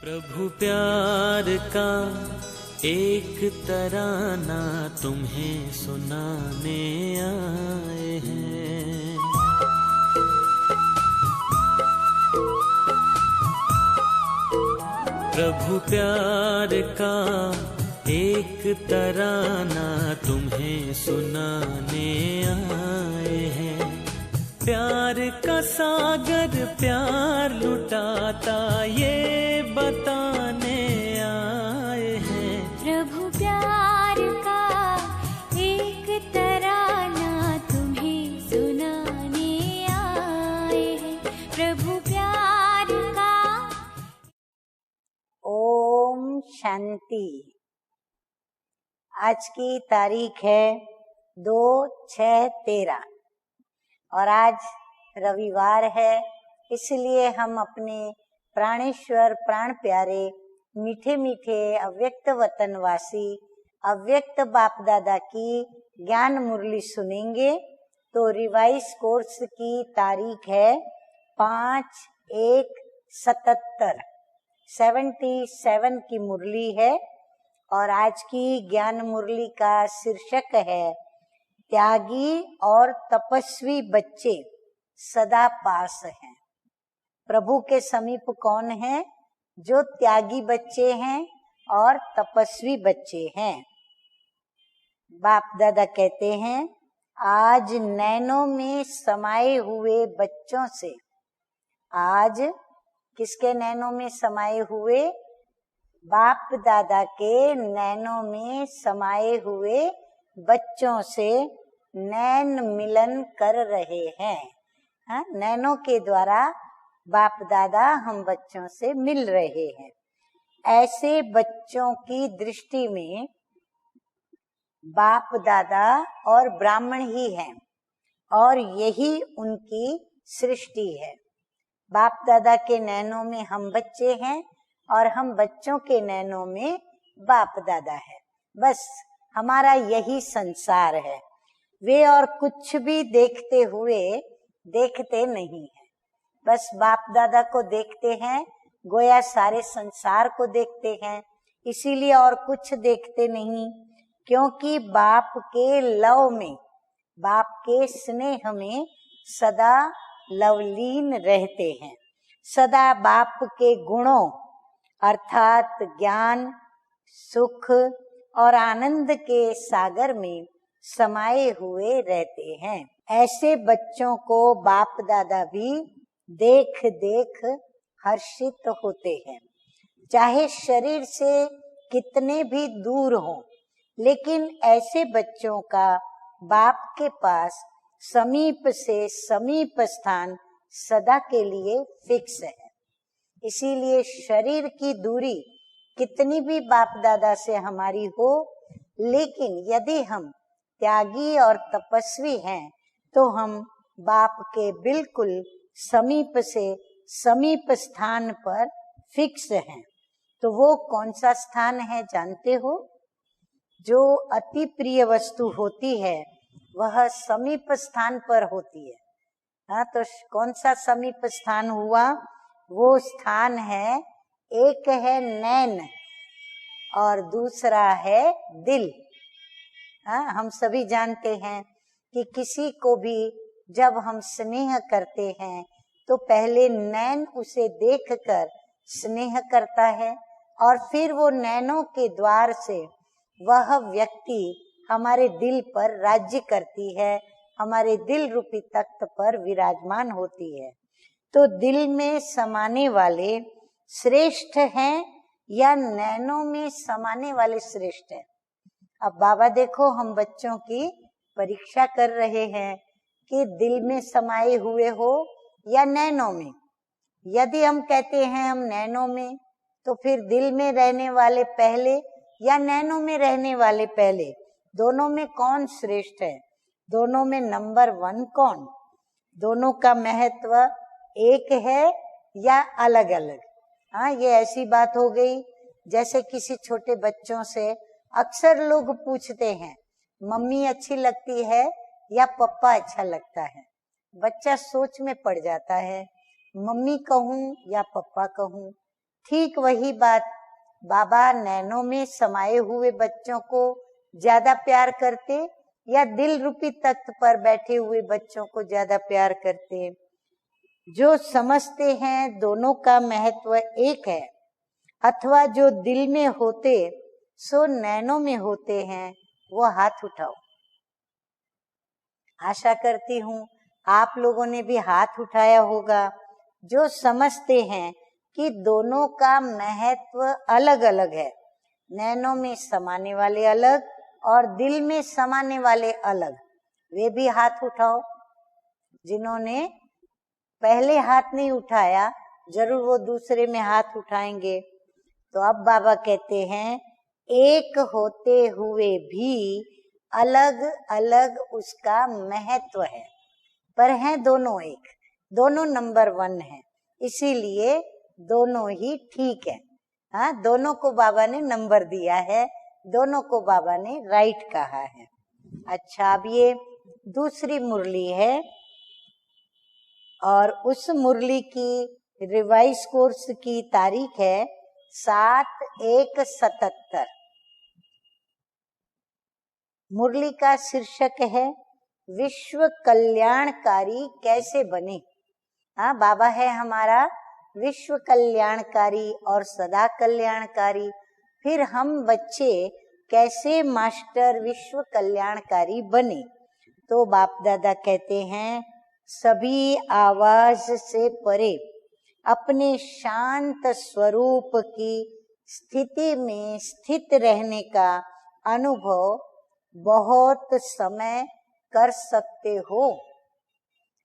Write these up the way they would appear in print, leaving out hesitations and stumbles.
प्रभु प्यार का एक तराना तुम्हें सुनाने आए हैं। प्रभु प्यार का एक तराना तुम्हें सुनाने आए हैं। प्यार का सागर प्यार लुटाता ये बताने आए हैं। प्रभु प्यार का एक तराना तुम्हें सुनाने आए हैं। प्रभु प्यार का। ओम शांति। आज की तारीख है 2/6/13 और आज रविवार है, इसलिए हम अपने प्राणेश्वर प्राण प्यारे मीठे मीठे अव्यक्त वतनवासी अव्यक्त बाप दादा की ज्ञान मुरली सुनेंगे। तो रिवाइज कोर्स की तारीख है 5/1/77 77 की मुरली है और आज की ज्ञान मुरली का शीर्षक है त्यागी और तपस्वी बच्चे सदा पास हैं। प्रभु के समीप कौन है? जो त्यागी बच्चे हैं और तपस्वी बच्चे हैं। बाप दादा कहते हैं आज नैनों में समाये हुए बच्चों से, आज किसके नैनों में समाये हुए? बाप दादा के नैनों में समाये हुए बच्चों से नैन मिलन कर रहे हैं। हाँ, नैनों के द्वारा बाप दादा हम बच्चों से मिल रहे हैं। ऐसे बच्चों की दृष्टि में बाप दादा और ब्राह्मण ही हैं और यही उनकी सृष्टि है। बाप दादा के नैनों में हम बच्चे हैं और हम बच्चों के नैनों में बाप दादा है। बस हमारा यही संसार है। वे और कुछ भी देखते हुए देखते नहीं है, बस बाप दादा को देखते हैं, गोया सारे संसार को देखते हैं। इसीलिए और कुछ देखते नहीं, क्योंकि बाप के लव में, बाप के स्नेह में सदा लवलीन रहते हैं। सदा बाप के गुणों अर्थात ज्ञान, सुख और आनंद के सागर में समाये हुए रहते हैं। ऐसे बच्चों को बाप दादा भी देख देख हर्षित होते हैं। चाहे शरीर से कितने भी दूर हों, लेकिन ऐसे बच्चों का बाप के पास समीप से समीप स्थान सदा के लिए फिक्स है। इसीलिए शरीर की दूरी कितनी भी बाप दादा से हमारी हो, लेकिन यदि हम त्यागी और तपस्वी हैं तो हम बाप के बिल्कुल समीप से समीप स्थान पर फिक्स हैं। तो वो कौन सा स्थान है जानते हो? जो अति प्रिय वस्तु होती है वह समीप स्थान पर होती है। हाँ, तो कौन सा समीप स्थान हुआ? वो स्थान है, एक है नैन और दूसरा है दिल। हाँ, हम सभी जानते हैं कि किसी को भी जब हम स्नेह करते हैं तो पहले नैन उसे देखकर स्नेह करता है और फिर वो नैनों के द्वार से वह व्यक्ति हमारे दिल पर राज्य करती है, हमारे दिल रूपी तख्त पर विराजमान होती है। तो दिल में समाने वाले श्रेष्ठ हैं या नैनों में समाने वाले श्रेष्ठ हैं? अब बाबा देखो, हम बच्चों की परीक्षा कर रहे हैं कि दिल में समाये हुए हो या नैनों में। यदि हम कहते हैं हम नैनों में, तो फिर दिल में रहने वाले पहले या नैनों में रहने वाले पहले? दोनों में कौन श्रेष्ठ है? दोनों में नंबर 1 कौन? दोनों का महत्व एक है या अलग अलग? हाँ, ये ऐसी बात हो गई जैसे किसी छोटे बच्चों से अक्सर लोग पूछते हैं मम्मी अच्छी लगती है या पप्पा अच्छा लगता है। बच्चा सोच में पड़ जाता है, मम्मी कहूँ या पप्पा कहूँ। ठीक वही बात बाबा नैनों में समाये हुए बच्चों को ज्यादा प्यार करते या दिल रूपी तख्त पर बैठे हुए बच्चों को ज्यादा प्यार करते? जो समझते हैं दोनों का महत्व एक है, अथवा जो दिल में होते सो नैनों में होते हैं, वो हाथ उठाओ। आशा करती हूँ आप लोगों ने भी हाथ उठाया होगा। जो समझते हैं कि दोनों का महत्व अलग अलग है, नैनों में समाने वाले अलग और दिल में समाने वाले अलग, वे भी हाथ उठाओ। जिन्होंने पहले हाथ नहीं उठाया जरूर वो दूसरे में हाथ उठाएंगे। तो अब बाबा कहते हैं एक होते हुए भी अलग अलग उसका महत्व है, पर है दोनों एक, दोनों नंबर 1 है, इसीलिए दोनों ही ठीक है। हाँ, दोनों को बाबा ने नंबर दिया है, दोनों को बाबा ने राइट कहा है। अच्छा, अब ये दूसरी मुरली है और उस मुरली की रिवाइज कोर्स की तारीख है 7/1/77। मुरली का शीर्षक है विश्व कल्याणकारी कैसे बने। हाँ, बाबा है हमारा विश्व कल्याणकारी और सदा कल्याणकारी, फिर हम बच्चे कैसे मास्टर विश्व कल्याणकारी बने। तो बाप दादा कहते हैं सभी आवाज से परे अपने शांत स्वरूप की स्थिति में स्थित रहने का अनुभव बहुत समय कर सकते हो।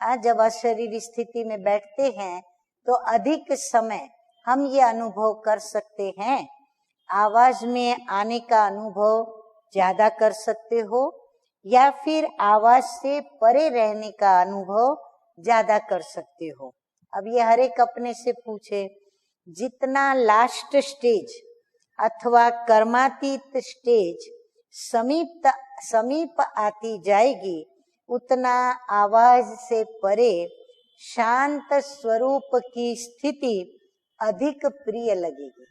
आज जब अशरीरी स्थिति में बैठते हैं तो अधिक समय हम ये अनुभव कर सकते हैं। आवाज में आने का अनुभव ज्यादा कर सकते हो या फिर आवाज से परे रहने का अनुभव ज्यादा कर सकते हो। अब ये हर एक अपने से पूछे, जितना लास्ट स्टेज अथवा कर्मातीत स्टेज समीप आती जाएगी उतना आवाज से परे शांत स्वरूप की स्थिति अधिक प्रिय लगेगी।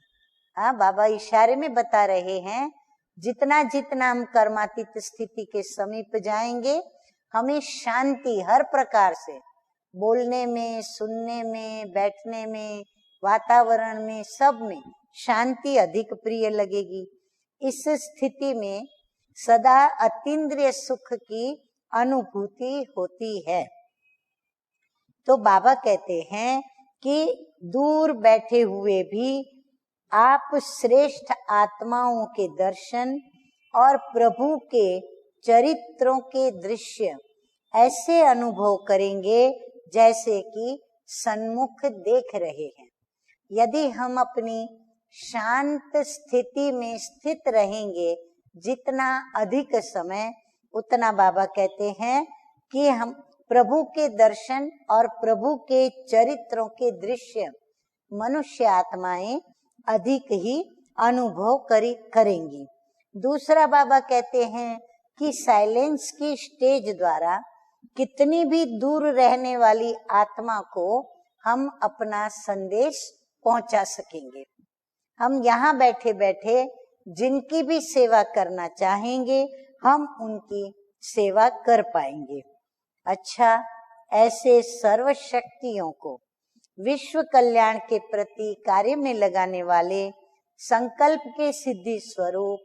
हाँ, बाबा इशारे में बता रहे हैं जितना जितना हम कर्मातीत स्थिति के समीप जाएंगे हमें शांति हर प्रकार से, बोलने में, सुनने में, बैठने में, वातावरण में, सब में शांति अधिक प्रिय लगेगी। इस स्थिति में सदा अतीन्द्रिय सुख की अनुभूति होती है। तो बाबा कहते हैं कि दूर बैठे हुए भी आप श्रेष्ठ आत्माओं के दर्शन और प्रभु के चरित्रों के दृश्य ऐसे अनुभव करेंगे जैसे कि सन्मुख देख रहे हैं। यदि हम अपनी शांत स्थिति में स्थित रहेंगे जितना अधिक समय, उतना बाबा कहते हैं कि हम प्रभु के दर्शन और प्रभु के चरित्रों के दृश्य मनुष्य आत्माएं अधिक ही अनुभव करेंगी। दूसरा बाबा कहते हैं कि साइलेंस की स्टेज द्वारा कितनी भी दूर रहने वाली आत्मा को हम अपना संदेश पहुंचा सकेंगे। हम यहाँ बैठे बैठे जिनकी भी सेवा करना चाहेंगे हम उनकी सेवा कर पाएंगे। अच्छा, ऐसे सर्व शक्तियों को विश्व कल्याण के प्रति कार्य में लगाने वाले संकल्प के सिद्धि स्वरूप,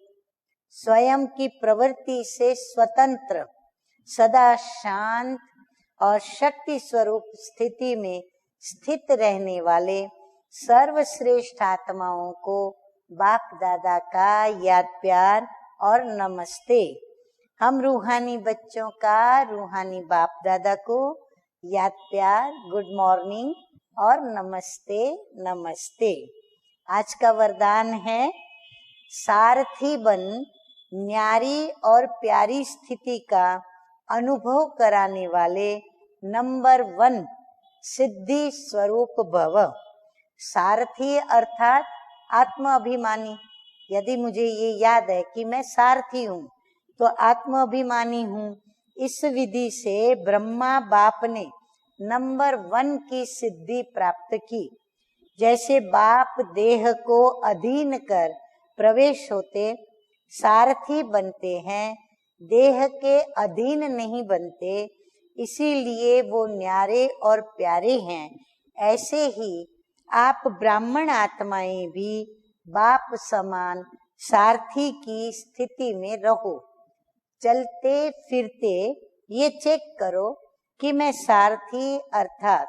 स्वयं की प्रवृत्ति से स्वतंत्र, सदा शांत और शक्ति स्वरूप स्थिति में स्थित रहने वाले सर्वश्रेष्ठ आत्माओं को बाप दादा का याद प्यार और नमस्ते। हम रूहानी बच्चों का रूहानी बाप दादा को याद प्यार, गुड मॉर्निंग और नमस्ते नमस्ते। आज का वरदान है सारथी बन न्यारी और प्यारी स्थिति का अनुभव कराने वाले नंबर 1 सिद्धि स्वरूप भव। सारथी अर्थात आत्म अभिमानी। यदि मुझे ये याद है कि मैं सारथी हूँ तो आत्म अभिमानी हूँ, इस विधि से ब्रह्मा बाप ने नंबर 1 की सिद्धि प्राप्त की। जैसे बाप देह को अधीन कर प्रवेश होते सारथी बनते हैं, देह के अधीन नहीं बनते, इसीलिए वो न्यारे और प्यारे हैं। ऐसे ही आप ब्राह्मण आत्माएं भी बाप समान सारथी की स्थिति में रहो। चलते फिरते ये चेक करो कि मैं सारथी अर्थात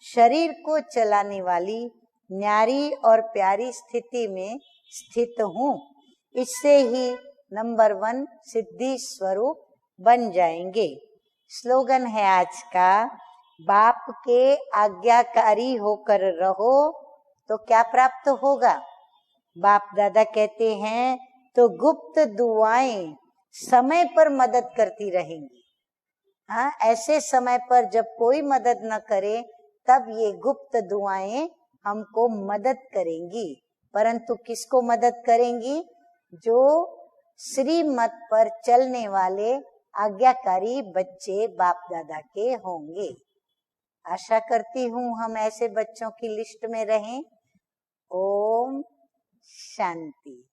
शरीर को चलाने वाली न्यारी और प्यारी स्थिति में स्थित हूँ। इससे ही नंबर 1 सिद्धि स्वरूप बन जाएंगे। स्लोगन है आज का, बाप के आज्ञाकारी होकर रहो तो क्या प्राप्त होगा। बाप दादा कहते हैं तो गुप्त दुआएं समय पर मदद करती रहेंगी। हाँ, ऐसे समय पर जब कोई मदद न करे तब ये गुप्त दुआएं हमको मदद करेंगी। परंतु किसको मदद करेंगी? जो श्रीमत पर चलने वाले आज्ञाकारी बच्चे बाप दादा के होंगे। आशा करती हूँ हम ऐसे बच्चों की लिस्ट में रहें। ओम शांति।